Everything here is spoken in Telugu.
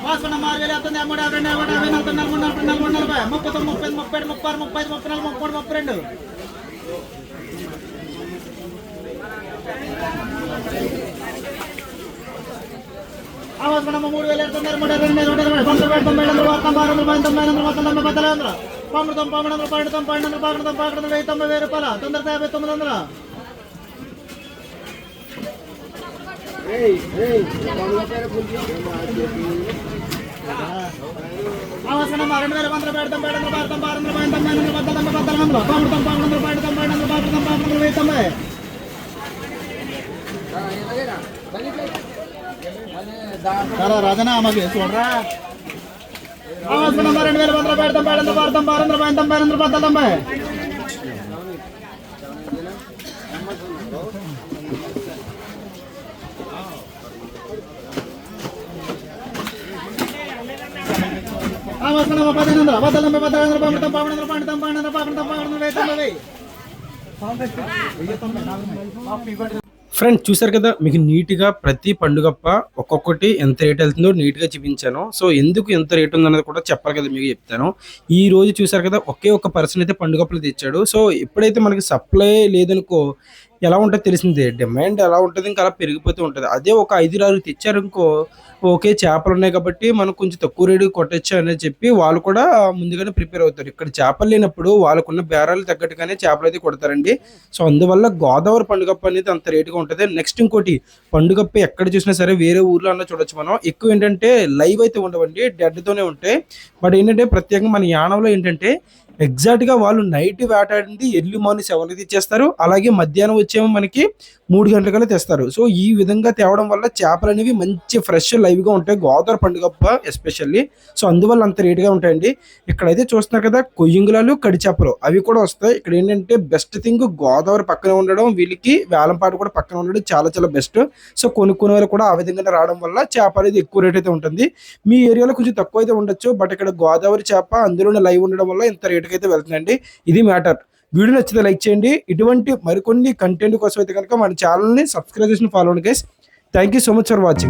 వాసుకున్న 6,000 అవసరం 2,000 రాజనా మాకు చూడరా అవసరం 2,000 ఫ్రెండ్స్ చూసారు కదా, మీకు నీట్గా ప్రతి పండుగప్ప ఒక్కొక్కటి ఎంత రేట్ వెళ్తుందో నీట్గా చూపించాను. సో ఎందుకు ఎంత రేట్ ఉందన్నది కూడా చెప్పాలి కదా, మీకు చెప్తాను. ఈ రోజు చూసారు కదా, ఒకే ఒక పర్సన్ అయితే పండుగప్పలు తెచ్చాడు. సో ఎప్పుడైతే మనకి సప్లై లేదనుకో ఎలా ఉంటుందో తెలిసిందే, డిమాండ్ ఎలా ఉంటుంది ఇంకా అలా పెరిగిపోతూ ఉంటుంది. అదే ఒక 5-6 తెచ్చారు ఇంకో, ఓకే చేపలు ఉన్నాయి కాబట్టి మనం కొంచెం తక్కువ రేటు కొట్టచ్చు అని చెప్పి వాళ్ళు కూడా ముందుగానే ప్రిపేర్ అవుతారు. ఇక్కడ చేపలు లేనప్పుడు వాళ్ళకున్న బేరాలు తగ్గట్టుగానే చేపలు అయితే కొడతారండి. సో అందువల్ల గోదావరి పండుగప్ప అనేది అంత రేటుగా ఉంటుంది. నెక్స్ట్ ఇంకోటి, పండుగప్ప ఎక్కడ చూసినా సరే వేరే ఊర్లో అన్నా చూడొచ్చు మనం. ఎక్కువ ఏంటంటే లైవ్ అయితే ఉండవండి, డెడ్తోనే ఉంటాయి. బట్ ఏంటంటే ప్రత్యేకంగా మన యానంలో ఏంటంటే ఎగ్జాక్ట్గా వాళ్ళు నైట్ వేటాడింది ఎర్లీ మార్నింగ్ 7కి తెచ్చేస్తారు. అలాగే మధ్యాహ్నం వచ్చేమో మనకి 3 గంటలకల్లా తెస్తారు. సో ఈ విధంగా తేవడం వల్ల చేపలు అనేవి మంచి ఫ్రెష్ లైవ్గా ఉంటాయి, గోదావరి పండుగప్ప ఎస్పెషల్లీ. సో అందువల్ల అంత రేటుగా ఉంటాయండి. ఇక్కడైతే చూస్తున్నారు కదా, కొయ్యంగులాలు కడి చేపలు అవి కూడా వస్తాయి. ఇక్కడ ఏంటంటే బెస్ట్ థింగ్ గోదావరి పక్కన ఉండడం, వీళ్ళకి వేలంపాట కూడా పక్కన ఉండడం చాలా చాలా బెస్ట్. సో కొనుక్కునే వాళ్ళు కూడా ఆ విధంగా రావడం వల్ల చేప అనేది ఎక్కువ రేట్ అయితే ఉంటుంది. మీ ఏరియాలో కొంచెం తక్కువ అయితే ఉండొచ్చు, బట్ ఇక్కడ గోదావరి చేప అందులోనే లైవ్ ఉండడం వల్ల ఇంత రేటుకి అయితే వెళ్తుందండి. ఇది మ్యాటర్. వీడియో నచ్చితే లైక్ చేయండి. ఇటువంటి మరికొన్ని కంటెంట్ కోసం అయితే కనుక మన ఛానల్ని సబ్స్క్రైబ్ చేసి ఫాలో అవ్వండి guys. Thank you so much for watching.